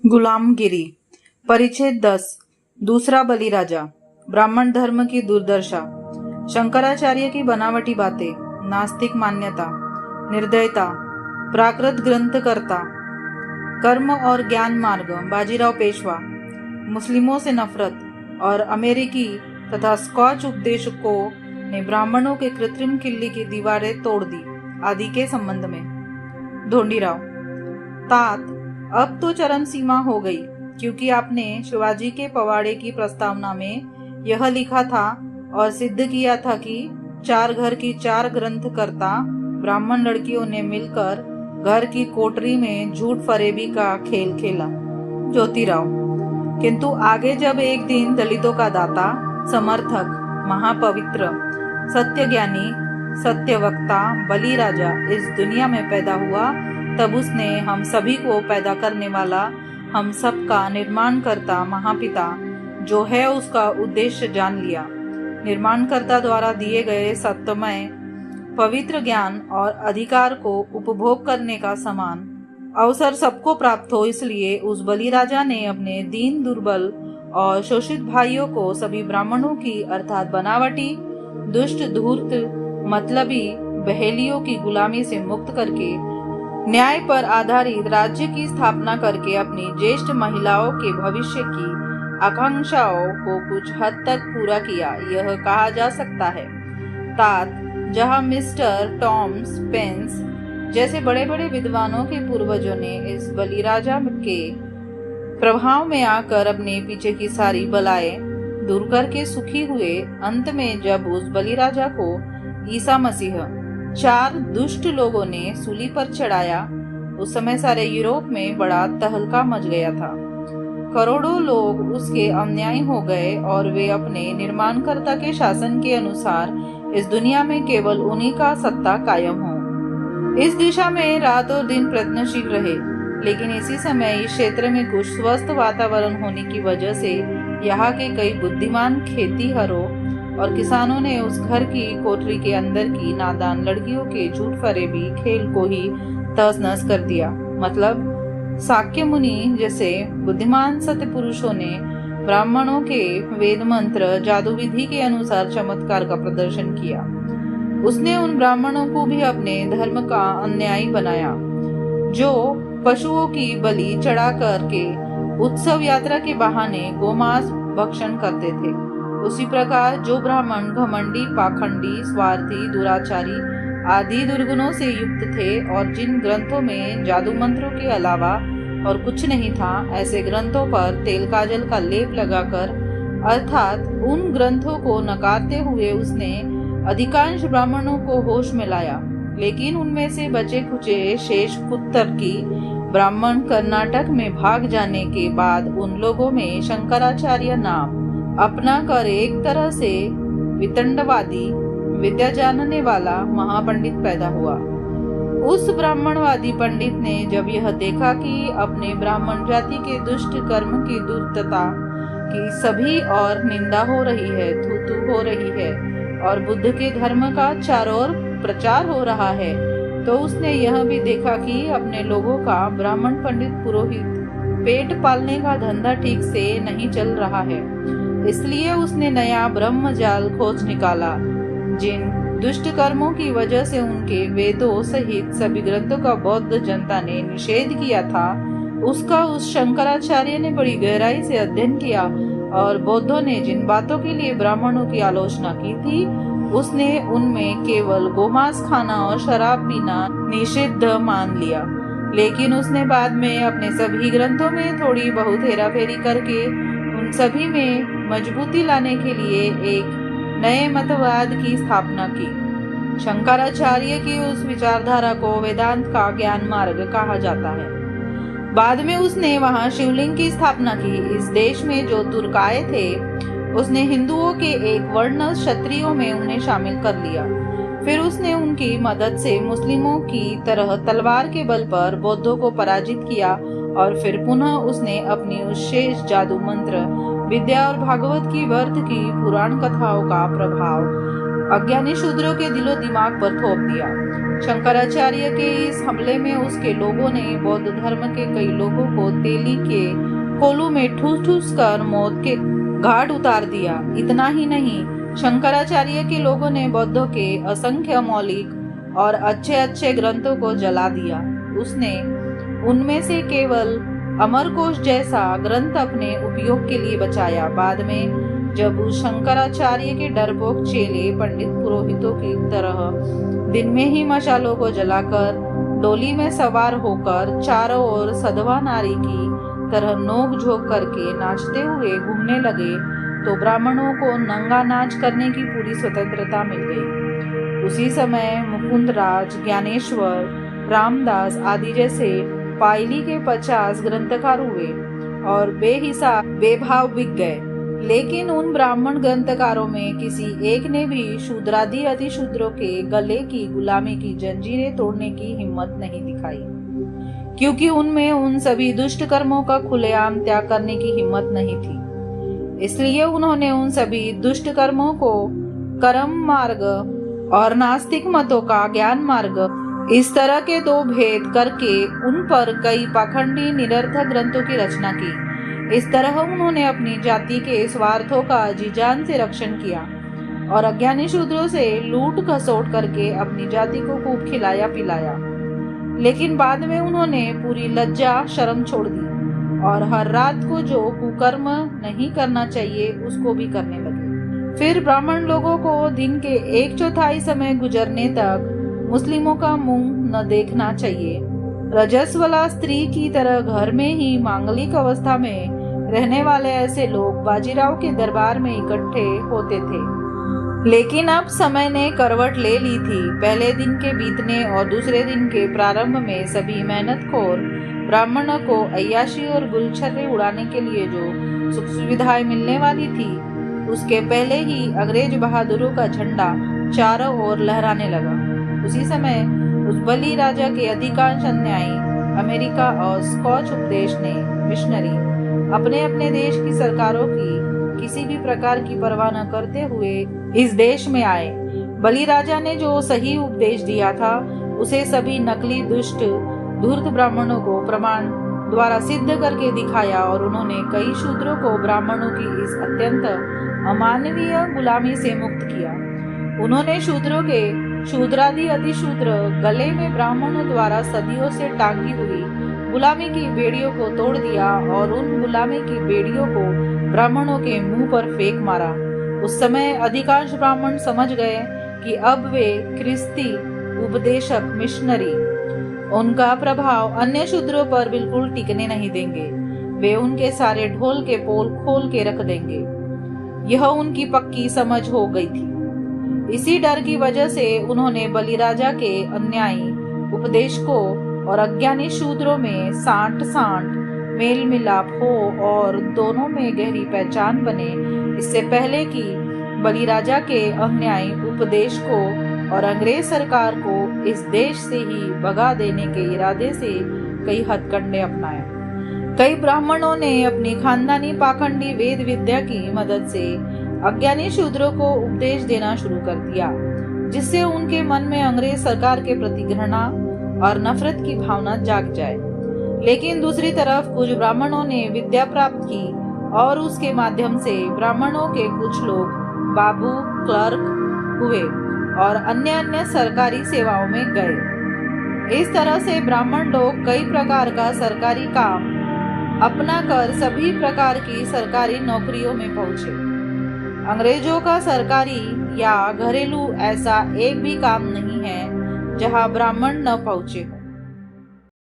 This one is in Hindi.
गुलामगिरी। परिच्छेद 10। दूसरा बलिराजा। ब्राह्मण धर्म की दुर्दशा। शंकराचार्य की बनावटी बातें, नास्तिक मान्यता, निर्दयता, प्राकृत ग्रंथकर्ता, कर्म और ज्ञान मार्ग, बाजीराव पेशवा, मुस्लिमों से नफरत और अमेरिकी तथा स्कॉच उपदेशकों ने ब्राह्मणों के कृत्रिम किले की दीवारें तोड़ दी आदि के संबंध में। ढोंडीराव। तात, अब तो चरम सीमा हो गई, क्योंकि आपने शिवाजी के पवाड़े की प्रस्तावना में यह लिखा था और सिद्ध किया था कि 4 घर की 4 ग्रंथकर्ता ब्राह्मण लड़कियों ने मिलकर घर की कोठरी में झूठ फरेबी का खेल खेला। ज्योतिराव। किंतु आगे जब एक दिन दलितों का दाता, समर्थक, महापवित्र, सत्यज्ञानी, सत्यवक्ता बलिराजा इस दुनिया में पैदा हुआ, तब उसने हम सभी को पैदा करने वाला, हम सब का निर्माणकर्ता महापिता जो है उसका उद्देश्य जान लिया। निर्माणकर्ता द्वारा दिए गए सत्यमय पवित्र ज्ञान और अधिकार को उपभोग करने का समान अवसर सबको प्राप्त हो, इसलिए उस बलिराजा ने अपने दीन, दुर्बल और शोषित भाइयों को सभी ब्राह्मणों की अर्थात बनावटी, दुष्ट, धूर्त, मतलबी बहेलियों की गुलामी से मुक्त करके न्याय पर आधारित राज्य की स्थापना करके अपनी ज्येष्ठ महिलाओं के भविष्य की आकांक्षाओं को कुछ हद तक पूरा किया, यह कहा जा सकता है। तात, जहां मिस्टर टॉम स्पेंस जैसे बड़े बड़े विद्वानों के पूर्वजों ने इस बलिराजा के प्रभाव में आकर अपने पीछे की सारी बलाएं दूर करके सुखी हुए, अंत में जब उस बलिराजा को ईसा मसीह 4 दुष्ट लोगों ने सूली पर चढ़ाया, उस समय सारे यूरोप में बड़ा तहलका मच गया था। करोड़ों लोग उसके अनुयायी हो गए और वे अपने निर्माणकर्ता के शासन के अनुसार इस दुनिया में केवल उन्हीं का सत्ता कायम हो। इस दिशा में रात और दिन प्रयत्नशील रहे, लेकिन इसी समय इस क्षेत्र में कुछ स्वस्थ वातावरण होने की वजह से यहाँ के कई बुद्धिमान खेतीहरों और किसानों ने उस घर की कोठरी के अंदर की नादान लड़कियों के झूठ फरेबी खेल को ही तहस नहस कर दिया। मतलब शाक्य मुनि जैसे बुद्धिमान सत्य पुरुषों ने ब्राह्मणों के वेद मंत्र, जादू विधि के अनुसार चमत्कार का प्रदर्शन किया। उसने उन ब्राह्मणों को भी अपने धर्म का अनुयायी बनाया, जो पशुओं की बलि चढ़ा करके उत्सव यात्रा के बहाने गोमांस भक्षण करते थे। उसी प्रकार जो ब्राह्मण घमंडी, पाखंडी, स्वार्थी, दुराचारी आदि दुर्गुणों से युक्त थे और जिन ग्रंथों में जादू मंत्रों के अलावा और कुछ नहीं था, ऐसे ग्रंथों पर तेल काजल का लेप लगाकर अर्थात उन ग्रंथों को नकारते हुए उसने अधिकांश ब्राह्मणों को होश में लाया। लेकिन उनमें से बचे खुचे शेष कुत्तर्की ब्राह्मण कर्नाटक में भाग जाने के बाद उन लोगों में शंकराचार्य नाम अपना कर एक तरह से वितंडवादी, विद्या जानने वाला महापंडित पैदा हुआ। उस ब्राह्मणवादी पंडित ने जब यह देखा कि अपने ब्राह्मण जाति के दुष्ट कर्म की दुर्तता की सभी और निंदा हो रही है, थू हो रही है और बुद्ध के धर्म का चारों ओर प्रचार हो रहा है, तो उसने यह भी देखा कि अपने लोगों का ब्राह्मण पंडित पुरोहित पेट पालने का धंधा ठीक से नहीं चल रहा है। इसलिए उसने नया ब्रह्मजाल खोज निकाला। जिन दुष्ट कर्मों की वजह से उनके वेदों सहित सभी ग्रंथों का बौद्ध जनता ने निषेध किया था, उसका उस शंकराचार्य ने बड़ी गहराई से अध्ययन किया और बौद्धों ने जिन बातों के लिए ब्राह्मणों की आलोचना की थी, उसने उनमें केवल गोमांस खाना और शराब पीना निषिद्ध मान लिया। लेकिन उसने बाद में अपने सभी ग्रंथों में थोड़ी बहुत हेराफेरी करके उन सभी में मजबूती लाने के लिए एक नए मतवाद की स्थापना की। शंकराचार्य की उस विचारधारा को वेदांत का ज्ञान मार्ग कहा जाता है। बाद में उसने वहां शिवलिंग की स्थापना की। इस देश में जो तुर्क आए थे, उसने हिंदुओं के एक वर्ण क्षत्रियों में उन्हें शामिल कर लिया। फिर उसने उनकी मदद से मुस्लिमों की तरह तलवार के बल पर बौद्धों को पराजित किया और फिर पुनः उसने अपनी उस शेष जादू मंत्र विद्या और भागवत की व्यर्थ की पुराण कथाओं का प्रभाव अज्ञानी शूद्रों के दिलो दिमाग पर थोप दिया। शंकराचार्य के इस हमले में उसके लोगों ने बौद्ध धर्म के कई लोगों को तेली के कोलू में ठूस ठूस कर मौत के घाट उतार दिया। इतना ही नहीं, शंकराचार्य के लोगों ने बौद्धों के असंख्य मौलिक और अच्छे अच्छे ग्रंथों को जला दिया। उसने उनमें से केवल अमरकोश जैसा ग्रंथ अपने उपयोग के लिए बचाया। बाद में जब उस शंकराचार्य के डरपोक चेले पंडित पुरोहितों की तरह दिन में ही मशालों को जलाकर डोली में सवार होकर चारों ओर सधवा नारी की तरह नोक झोंक करके नाचते हुए घूमने लगे, तो ब्राह्मणों को नंगा नाच करने की पूरी स्वतंत्रता मिल गई। उसी समय मुकुंदराज, ज्ञानेश्वर, रामदास आदि जैसे पायली के 50 ग्रंथकार हुए और बेहिसाब बेभाव बिक गए। लेकिन उन ब्राह्मण ग्रंथकारों में किसी एक ने भी शूद्रादि अतिशूद्रों के गले की गुलामी की जंजीरें तोड़ने की हिम्मत नहीं दिखाई, क्योंकि उनमें उन सभी दुष्ट कर्मों का खुलेआम त्याग करने की हिम्मत नहीं थी। इसलिए उन्होंने उन सभी दुष्ट कर्मों को कर्म मार्ग और नास्तिक मतों का ज्ञान मार्ग, इस तरह के दो भेद करके उन पर कई पाखंडी निरर्थक ग्रंथों की रचना की। इस तरह उन्होंने अपनी जाति के स्वार्थों का जी जान से रक्षण किया और अज्ञानी शूद्रों से लूट खसोट करके अपनी जाति को खूब खिलाया पिलाया। लेकिन बाद में उन्होंने पूरी लज्जा शर्म छोड़ दी और हर रात को जो कुकर्म नहीं करना चाहिए उसको भी करने लगे। फिर ब्राह्मण लोगों को दिन के 1/4 समय गुजरने तक मुस्लिमों का मुंह न देखना चाहिए। रजस्वला स्त्री की तरह घर में ही मांगलिक अवस्था में रहने वाले ऐसे लोग बाजीराव के दरबार में इकट्ठे होते थे। लेकिन अब समय ने करवट ले ली थी। पहले दिन के बीतने और दूसरे दिन के प्रारंभ में सभी मेहनतखोर ब्राह्मणों को अय्याशी और गुलछर्रे उड़ाने के लिए जो सुख सुविधाएं मिलने वाली थी, उसके पहले ही अंग्रेज बहादुरों का झंडा चारों ओर लहराने लगा। उसी समय उस बली राजा के अधिकांश अन्यायी अमेरिका और स्कॉच उपदेश ने मिशनरी अपने अपने देश की सरकारों की किसी भी प्रकार की परवाह न करते हुए इस देश में आए। बली राजा ने जो सही उपदेश दिया था उसे सभी नकली दुष्ट धूर्त ब्राह्मणों को प्रमाण द्वारा सिद्ध करके दिखाया और उन्होंने कई शूद्रों को ब्राह्मणों की इस अत्यंत अमानवीय गुलामी से मुक्त किया। उन्होंने शूद्रों के शूद्रादि अतिशूद्र गले में ब्राह्मणों द्वारा सदियों से टांगी हुई गुलामी की बेड़ियों को तोड़ दिया और उन गुलामी की बेड़ियों को ब्राह्मणों के मुंह पर फेंक मारा। उस समय अधिकांश ब्राह्मण समझ गए कि अब वे क्रिस्ती उपदेशक मिशनरी उनका प्रभाव अन्य शूद्रों पर बिल्कुल टिकने नहीं देंगे। वे उनके सारे ढोल के पोल खोल के रख देंगे। यह उनकी पक्की समझ हो गई थी। इसी डर की वजह से उन्होंने बलि राजा के अन्यायी उपदेशकों और अज्ञानी शूद्रों में सांठ मेल मिलाप हो और दोनों में गहरी पहचान बने, इससे पहले कि बलि राजा के अन्यायी उपदेशकों और अंग्रेज सरकार को इस देश से ही भगा देने के इरादे से कई हथकंडे अपनाए। कई ब्राह्मणों ने अपनी खानदानी पाखंडी वेद विद्या की मदद से अज्ञानी शूद्रों को उपदेश देना शुरू कर दिया, जिससे उनके मन में अंग्रेज सरकार के प्रति घृणा और नफरत की भावना जाग जाए। लेकिन दूसरी तरफ कुछ ब्राह्मणों ने विद्या प्राप्त की और उसके माध्यम से ब्राह्मणों के कुछ लोग बाबू, क्लर्क हुए और अन्य सरकारी सेवाओं में गए। इस तरह से ब्राह्मण लोग कई प्रकार का सरकारी काम अपना कर सभी प्रकार की सरकारी नौकरियों में पहुंचे। अंग्रेजों का सरकारी या घरेलू ऐसा एक भी काम नहीं है जहां ब्राह्मण न पहुंचे।